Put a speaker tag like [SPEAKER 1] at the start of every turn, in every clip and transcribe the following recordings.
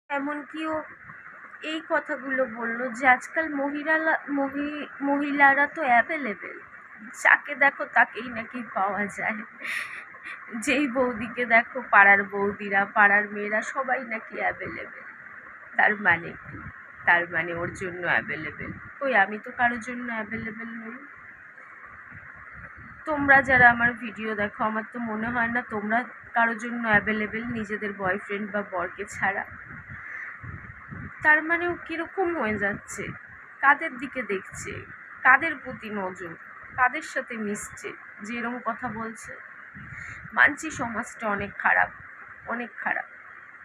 [SPEAKER 1] এমনকি ও এই কথাগুলো বলল যে আজকাল মহিলারা তো অ্যাভেলেবেল, যাকে দেখো তাকেই নাকি পাওয়া যায়। যেই বৌদিকে দেখো, পাড়ার বৌদিরা, পাড়ার মেয়েরা সবাই নাকি অ্যাভেলেবেল। তার মানে কি? তার মানে ওর জন্য অ্যাভেলেবেল। কই, আমি তো কারোর জন্য অ্যাভেলেবেল নই। তোমরা যারা আমার ভিডিও দেখো, আমার তো মনে হয় না তোমরা কারোর জন্য অ্যাভেলেবেল, নিজেদের বয়ফ্রেন্ড বা বরকে ছাড়া। তার মানে ও কীরকম হয়ে যাচ্ছে, কাদের দিকে দেখছে, কাদের প্রতি নজর, কাদের সাথে মিশছে যে এরকম কথা বলছে। মানছি সমাজটা অনেক খারাপ, অনেক খারাপ,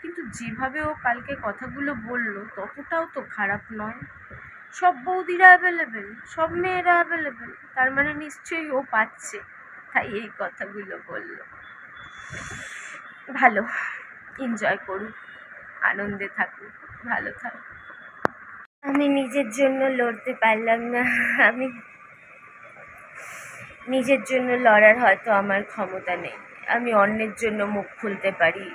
[SPEAKER 1] কিন্তু যেভাবে ও কালকে কথাগুলো বলল ততটাও তো খারাপ নয়। সব বৌদিরা অ্যাভেলেবেল, সব মেয়েরা অ্যাভেলেবেল, তার মানে নিশ্চয়ই ও পাচ্ছে, তাই এই কথাগুলো বলল। ভালো, এনজয় করুক, আনন্দে থাকুক, ভালো থাকুক। আমি নিজের জন্য লড়তে পারলাম না। আমি নিজের জন্য লড়ার হয়তো আমার ক্ষমতা নেই। আমি অন্যের জন্য মুখ খুলতে পারি,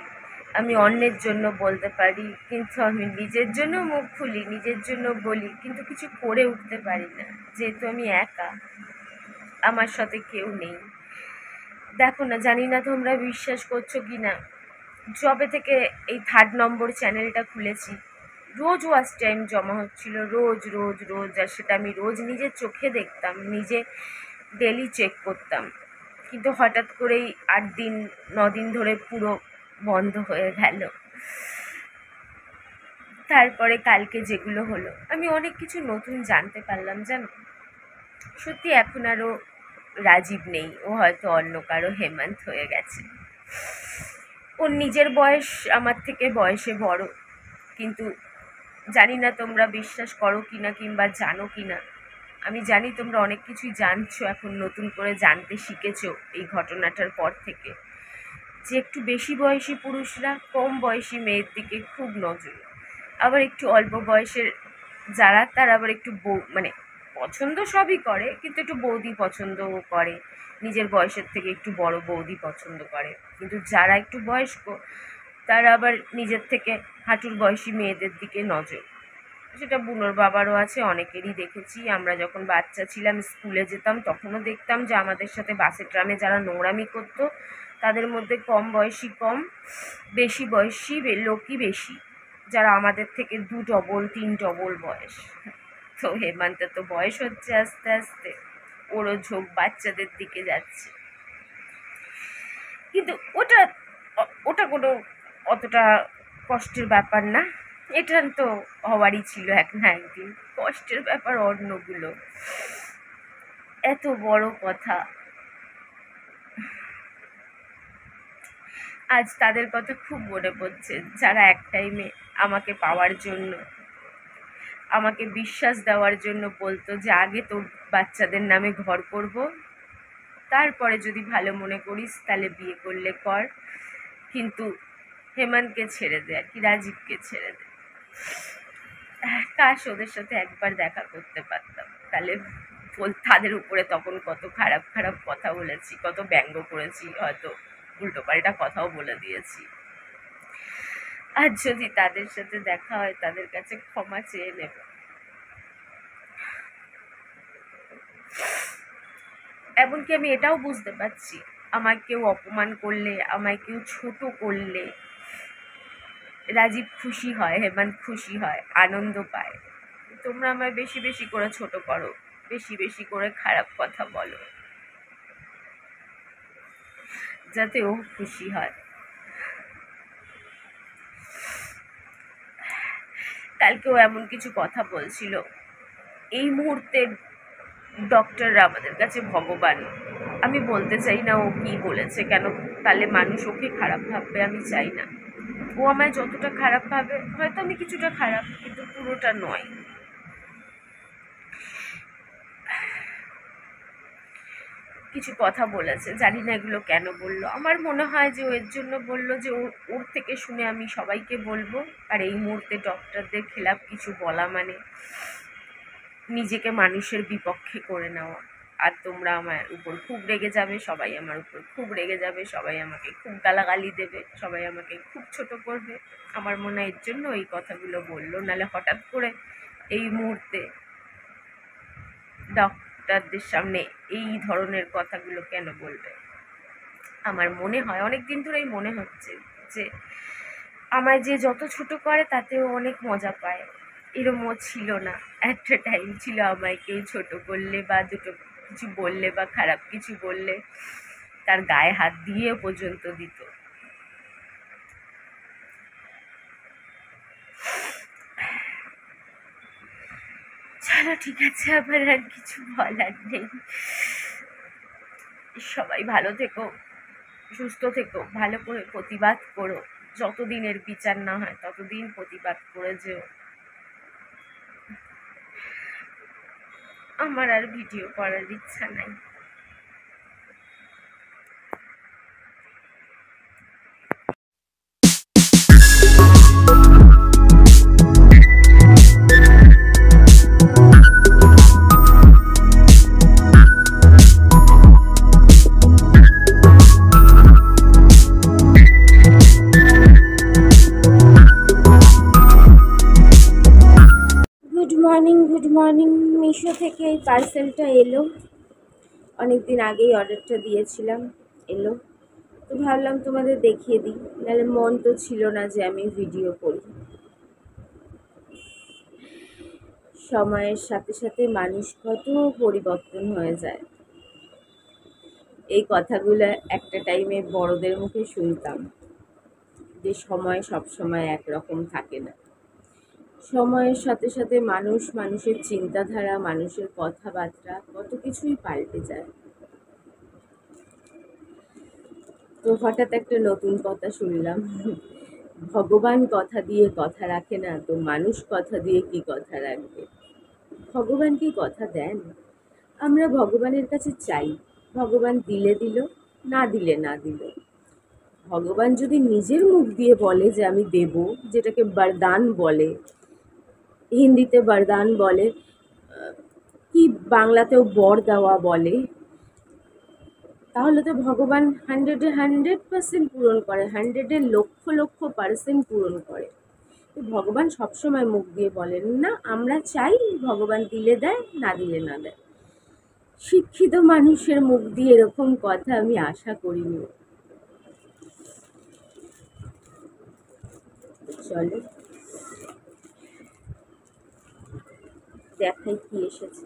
[SPEAKER 1] আমি অন্যের জন্য বলতে পারি, কিন্তু আমি নিজের জন্য মুখ খুলি, নিজের জন্য বলি, কিন্তু কিছু করে উঠতে পারি না, যেহেতু আমি একা, আমার সাথে কেউ নেই। দেখো না, জানি না তোমরা বিশ্বাস করছো কি না, যবে থেকে এই 3rd নম্বর চ্যানেলটা খুলেছি, রোজ ওয়াচ টাইম জমা হচ্ছিল, রোজ রোজ রোজ, আর সেটা আমি রোজ নিজের চোখে দেখতাম, নিজে ডেলি চেক করতাম। কিন্তু হঠাৎ করেই 8 দিন 9 দিন ধরে পুরো বন্ধ হয়ে গেল। তারপরে কালকে যেগুলো হলো, আমি অনেক কিছু নতুন জানতে পারলাম জানো। সত্যি এখন আরও রাজীব নেই, ও হয়তো অন্য কারো হেমন্ত হয়ে গেছে। ওর নিজের বয়স আমার থেকে বয়সে বড়, কিন্তু জানি না তোমরা বিশ্বাস করো কি না, কিংবা জানো কি না। আমি জানি তোমরা অনেক কিছুই জানছো, এখন নতুন করে জানতে শিখেছো এই ঘটনাটার পর থেকে, যে একটু বেশি বয়সী পুরুষরা কম বয়সী মেয়ের দিকে খুব নজর, আবার একটু অল্প বয়সের যারা, তারা আবার একটু মানে পছন্দ সবই করে, কিন্তু একটু বৌদি পছন্দও করে, নিজের বয়সের থেকে একটু বড় বৌদি পছন্দ করে। কিন্তু যারা একটু বয়স্ক, তারা আবার নিজের থেকে হাঁটুর বয়সী মেয়েদের দিকে নজর। সেটা বুনোর বাবারও আছে, অনেকেরই দেখেছি। আমরা যখন বাচ্চা ছিলাম, স্কুলে যেতাম, তখনও দেখতাম যে আমাদের সাথে বাসে ট্রামে যারা নোংরামি করতো, তাদের মধ্যে কম বয়সী কম, বেশি বয়সী লোকই বেশি, যারা আমাদের থেকে 2 ডবল 3 ডবল বয়স। তো হেমান্তের তো বয়স হচ্ছে আস্তে আস্তে, ওরও ঝোঁক বাচ্চাদের দিকে যাচ্ছে। কিন্তু ওটা ওটা কোনো অতটা কষ্টের ব্যাপার না, এটা তো হওয়ারই ছিল এক না একদিন। কষ্টের ব্যাপার অন্যগুলো। এত বড় কথা, আজ তাদের কথা খুব মনে পড়ছে, যারা এক টাইমে আমাকে পাওয়ার জন্য, আমাকে বিশ্বাস দেওয়ার জন্য বলতো যে আগে তোর বাচ্চাদের নামে ঘর করব, তারপরে যদি ভালো মনে করিস তাহলে বিয়ে করলে কর, কিন্তু হেমন্তকে ছেড়ে দে, আর কি রাজীবকে ছেড়ে দে। কাশ ওদের সাথে একবার দেখা করতে পারতাম, তাহলে তাদের উপরে তখন কত খারাপ খারাপ কথা বলেছি, কত ব্যঙ্গ করেছি, হয়তো উল্টোপাল্টা কথাও বলে দিয়েছি। আর যদি তাদের সাথে দেখা হয়, তাদের কাছে ক্ষমা চেয়ে নেব। এমনকি আমি এটাও বুঝতে পারছি, আমায় কেউ অপমান করলে, আমায় কেউ ছোট করলে রাজীব খুশি হয়, হেমন্ত খুশি হয়, আনন্দ পায়। তোমরা আমায় বেশি বেশি করে ছোট করো, বেশি বেশি করে খারাপ কথা বলো, যাতে ও খুশি হয়। কালকেও এমন কিছু কথা বলছিল, এই মুহূর্তে ডক্টররা আমাদের কাছে ভগবান। আমি বলতে চাই না ও কি বলেছে, কেন তাহলে মানুষ ওকে খারাপ ভাববে, আমি চাই না। ও আমায় যতটা খারাপ ভাবে, হয়তো আমি কিছুটা খারাপ, কিন্তু পুরোটা নয়। কিছু কথা বলেছে, জানি না এগুলো কেন বললো। আমার মনে হয় যে ও এর জন্য বললো যে ওর থেকে শুনে আমি সবাইকে বলবো, আর এই মুহূর্তে ডক্টরদের খেলাফ কিছু বলা মানে নিজেকে মানুষের বিপক্ষে করে নেওয়া। আর তোমরা আমার উপর খুব রেগে যাবে, সবাই আমার উপর খুব রেগে যাবে, সবাই আমাকে খুব গালাগালি দেবে, সবাই আমাকে খুব ছোট করবে। আমার মনে হয় এর জন্য এই কথাগুলো বললো, নাহলে হঠাৎ করে এই মুহূর্তে ডক্টরদের সামনে এই ধরনের কথাগুলো কেন বলবে। আমার মনে হয় অনেক দিন ধরেই মনে হচ্ছে যে আমায় যে যত ছোট করে তাতেও অনেক মজা পায়। এরমও ছিল না, একটা টাইম ছিল আমায় কেউ ছোট করলে বা দুটো কিছু বললে বা খারাপ কিছু বললে তার গায়ে হাত দিয়ে পর্যন্ত দিত। চলো ঠিক আছে, আবার আর কিছু বলার নেই। সবাই ভালো থেকো, সুস্থ থেকো, ভালো করে প্রতিবাদ করো, যতদিনের বিচার না হয় ততদিন প্রতিবাদ করে যেও। আমার আর ভিডিও করার ইচ্ছা নাই। Good morning. মিশো থেকে এই পার্সেলটা এলো, অনেক দিন আগেই অর্ডারটা দিয়েছিলাম, এলো। তো ভাবলাম তোমাদের দেখিয়ে দিই, নাহলে মন তো ছিল না যে আমি ভিডিও করি। সময়ের সাথে সাথে মানুষ কত পরিবর্তন হয়ে যায়, এই কথাগুলো একটা টাইমে বড়দের মুখে শুনতাম যে সময় সব সময় একরকম থাকে না। সময়ের সাথে সাথে মানুষ, মানুষের চিন্তাধারা, মানুষের কথাবার্তা কত কিছুই পাল্টে যায়। তো হঠাৎ একটা নতুন কথা শুনলাম, ভগবান কথা দিয়ে কথা রাখে না, তো মানুষ কথা দিয়ে কি কথা রাখবে। ভগবান কি কথা দেন? আমরা ভগবানের কাছে চাই, ভগবান দিলে দিল, না দিলে না দিল। ভগবান যদি নিজের মুখ দিয়ে বলে যে আমি দেব, যেটাকে বরদান বলে, হিন্দিতে বরদান বলে, কি বাংলাতেও বর দেওয়া বলে, তাহলে তো ভগবান 100% পূরণ করে, 100% পূরণ করে। তো ভগবান সবসময় মুখ দিয়ে বলেন না, আমরা চাই, ভগবান দিলে দেয়, না দিলে না দেয়। শিক্ষিত মানুষের মুখ দিয়ে এরকম কথা আমি আশা করিনি। চলো দেখাই কি এসেছে।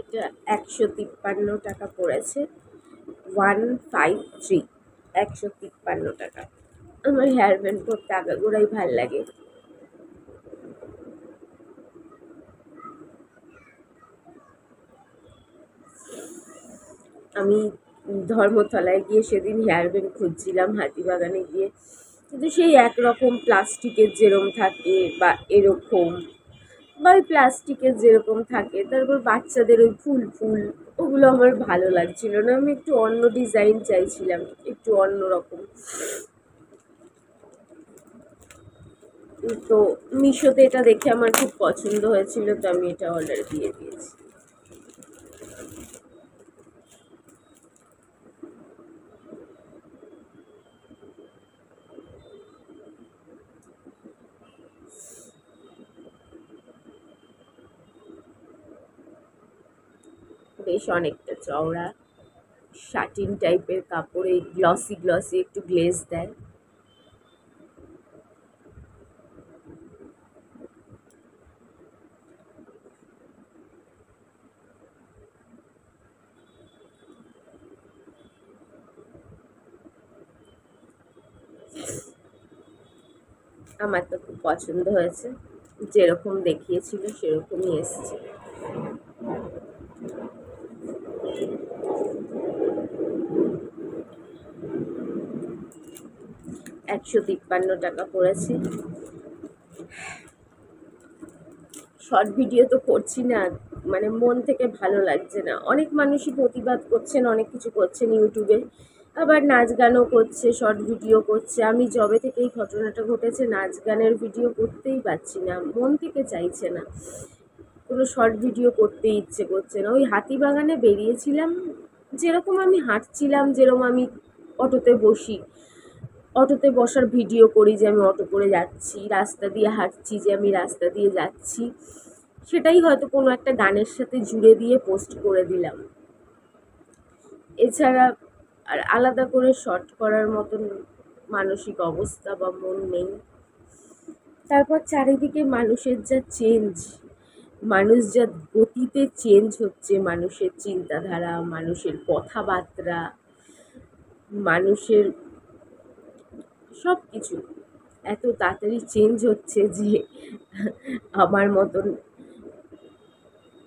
[SPEAKER 1] এটা 153 টাকা পড়েছে, 153, 153 টাকা। আমার হেয়ার ব্যান্ড করতে আগাগোড়াই ভাল লাগে। আমি ধর্মতলায় গিয়ে সেদিন হেয়ার ব্যান্ড খুঁজছিলাম, হাতিবাগানে গিয়ে কিন্তু সেই একরকম প্লাস্টিকের যেরকম থাকে বা এরকম, বা ওই প্লাস্টিকের যেরকম থাকে, তারপর বাচ্চাদের ওই ফুল ফুল, ওগুলো আমার ভালো লাগছিল না। আমি একটু অন্য ডিজাইন চাইছিলাম, একটু অন্য রকম। তো মিশোতে এটা দেখে আমার খুব পছন্দ হয়েছিল, তো আমি এটা অর্ডার দিয়ে দিয়েছি। বেশ অনেকটা চওড়া, শাটিন টাইপের কাপড়, এই গ্লসি গ্লসি একটু গ্লেজ দেয়। আমার তো খুব পছন্দ হয়েছে, যেরকম দেখিয়েছিল সেরকমই এসছে। 153 টাকা পড়েছে। শর্ট ভিডিও তো করছি না, মানে মন থেকে ভালো লাগছে না। অনেক মানুষই প্রতিবাদ করছেন, অনেক কিছু করছেন ইউটিউবে, আবার নাচ গানও করছে, শর্ট ভিডিও করছে। আমি যবে থেকে এই ঘটনাটা ঘটেছে, নাচ গানের ভিডিও করতেই পারছি না, মন থেকে চাইছে না, কোনো শর্ট ভিডিও করতে ইচ্ছে করছে না। ওই হাতিবাগানে বেরিয়েছিলাম, যেরকম আমি হাঁটছিলাম, যেরকম আমি অটোতে বসি, অটোতে বসার ভিডিও করি যে আমি অটো করে যাচ্ছি, রাস্তা দিয়ে হাঁটছি যে আমি রাস্তা দিয়ে যাচ্ছি, সেটাই হয়তো কোনো একটা গানের সাথে জুড়ে দিয়ে পোস্ট করে দিলাম। এছাড়া আর আলাদা করে শর্ট করার মতন মানসিক অবস্থা বা মন নেই। তারপর চারিদিকে মানুষের যা চেঞ্জ, মানুষ যা গতিতে চেঞ্জ হচ্ছে, মানুষের চিন্তাধারা, মানুষের কথাবার্তা, মানুষের সব কিছু এত তাড়াতাড়ি চেঞ্জ হচ্ছে যে আমার মতন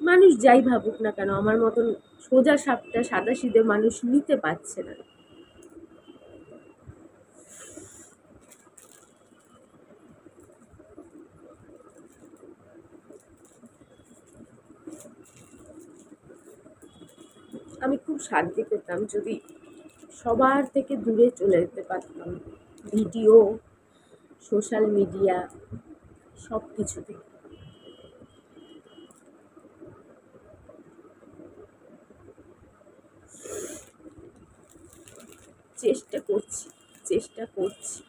[SPEAKER 1] মানুষ, যাই ভাবুক না কেন, আমার মতন সোজা সাপটা সাদাসিধে মানুষ নিতে পারছে না। আমি খুব শান্তি পেতাম যদি সবার থেকে দূরে চলে যেতে পারতাম, ভিডিও, সোশ্যাল মিডিয়া, সব কিছু থেকে। চেষ্টা করছি, চেষ্টা করছি।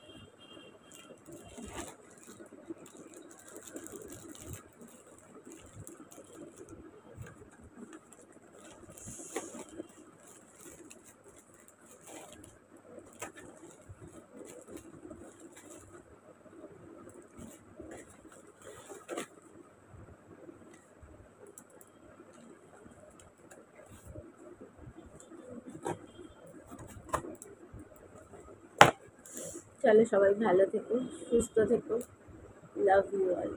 [SPEAKER 1] চলো সবাই ভালো থেকো, সুস্থ থেকো, লাভ ইউ অল।